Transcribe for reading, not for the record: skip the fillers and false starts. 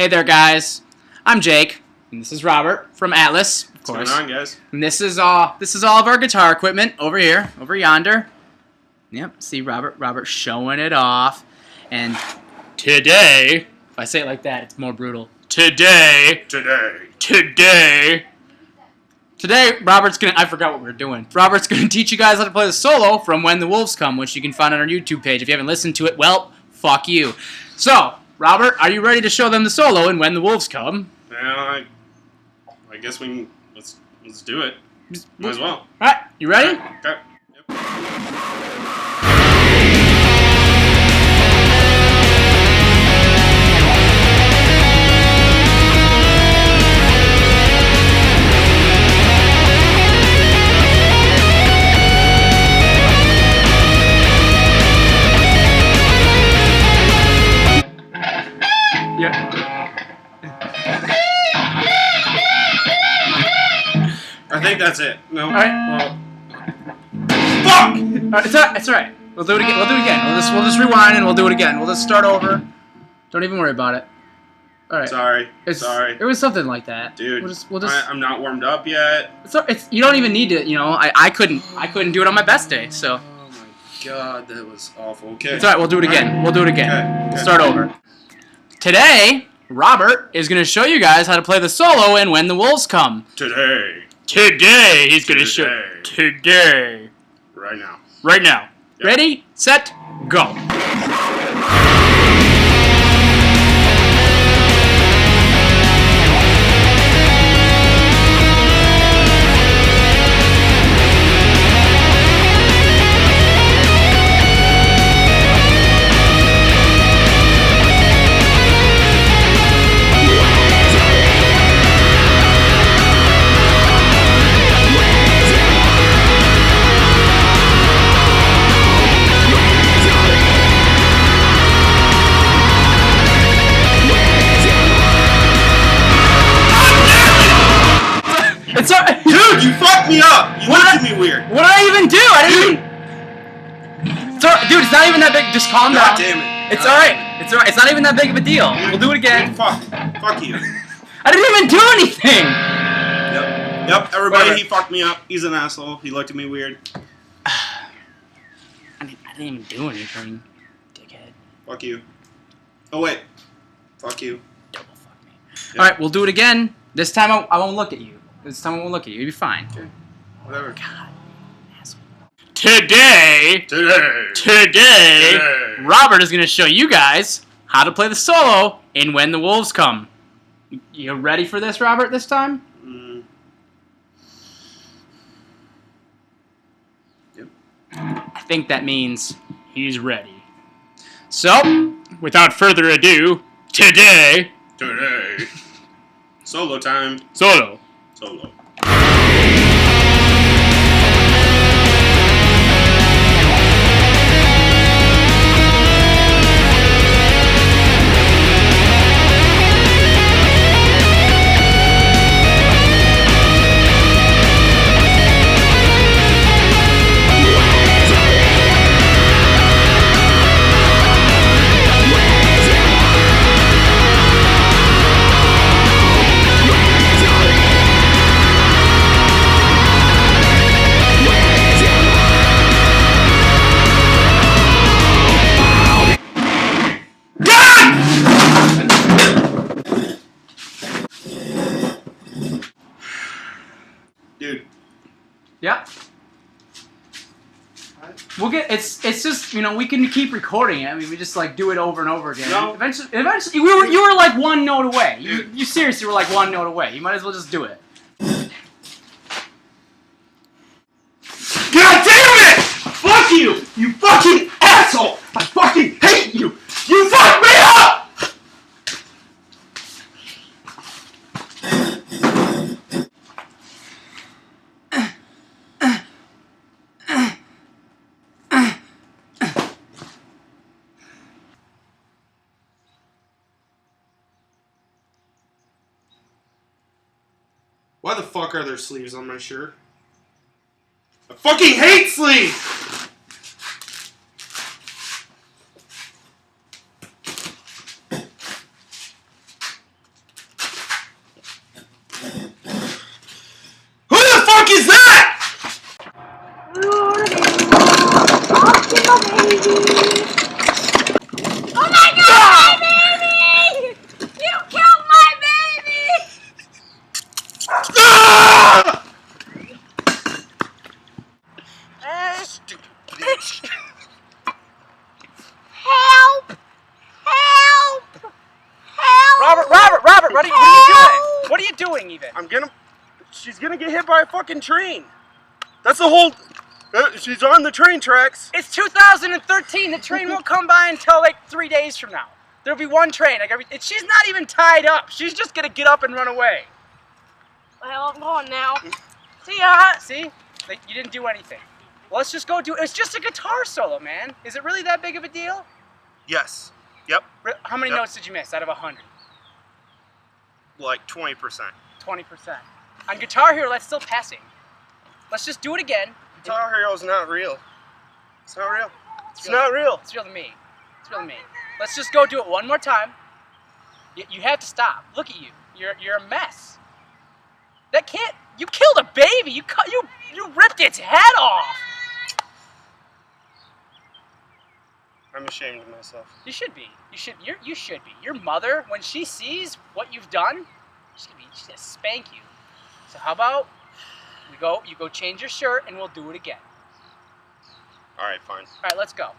Hey there, guys. I'm Jake, and this is Robert from Atlas, of course. What's going on, guys? And this is all of our guitar equipment over here, over yonder. Yep, see Robert showing it off. And today, if I say it like that, it's more brutal. Today, Robert's gonna, I forgot what we were doing. Robert's gonna teach you guys how to play the solo from When the Wolves Come, which you can find on our YouTube page. If you haven't listened to it, well, fuck you. So, Robert, are you ready to show them the solo in When the Wolves Come? Yeah, I guess we can, let's do it. Might as well. Alright, you ready? Okay. I think that's it. No. Alright. Fuck! It's alright. We'll do it again. We'll just rewind and we'll do it again. We'll just start over. Don't even worry about it. Alright. Sorry. It was something like that. Dude. We'll just I'm not warmed up yet. It's you don't even need to, you know, I couldn't do it on my best day, so. Oh my god, that was awful. Okay. It's alright, we'll do it again. We'll do it again. Okay. We'll start over. Today, Robert is gonna show you guys how to play the solo in When the Wolves Come. Today. He's gonna show. Today. Right now. Right now. Yep. Ready, set, go. Dude, you fucked me up! You looked at me weird. What did I even do? I didn't even... Dude, it's not even that big. Just calm down. God damn it. It's alright. It's alright. It's not even that big of a deal. We'll do it again. Fuck you. I didn't even do anything! Yep, everybody, Whatever. he fucked me up. He's an asshole. He looked at me weird. I didn't even do anything, dickhead. Fuck you. Oh, wait. Fuck you. Double fuck me. Yep. Alright, we'll do it again. This time I won't look at you. This time I won't look at you. You'll be fine. Okay. Whatever. God. Today, Robert is going to show you guys how to play the solo in When the Wolves Come. You ready for this, Robert, this time? Yep. I think that means he's ready. So, without further ado, today, Solo time. solo. Solo. Dude. Yeah. We'll get it's just, you know, we can keep recording it. I mean, we just like do it over and over again. No. Eventually you were like one note away. You seriously were like one note away. You might as well just do it. God damn it! Fuck you! You fucking asshole! I fucking hate you! You fucked me up! Why the fuck are there sleeves on my shirt? I fucking hate sleeves! Oh my God, my baby! You killed my baby! Ah! Stupid bitch. Help! Help! Help! Robert, what are you doing? What are you doing even? She's gonna get hit by a fucking train. That's the whole. She's on the train tracks. It's 2013. The train won't come by until like 3 days from now. There'll be one train. She's not even tied up. She's just gonna get up and run away. Well, I'm going now. See ya! See? Like, you didn't do anything. Well, let's just go do it. It's just a guitar solo, man. Is it really that big of a deal? Yes. Yep. How many Yep. notes did you miss out of 100? Like 20%. 20%. On Guitar Hero, that's still passing. Let's just do it again. Guitar Hero's not real. It's not real. It's not real. It's real to me. It's real to me. Let's just go do it one more time. You have to stop. Look at you. You're a mess. That can't. You killed a baby. You ripped its head off. I'm ashamed of myself. You should be. You should be. Your mother, when she sees what you've done, she's gonna spank you. So how about you go change your shirt and we'll do it again. All right, fine. All right, let's go.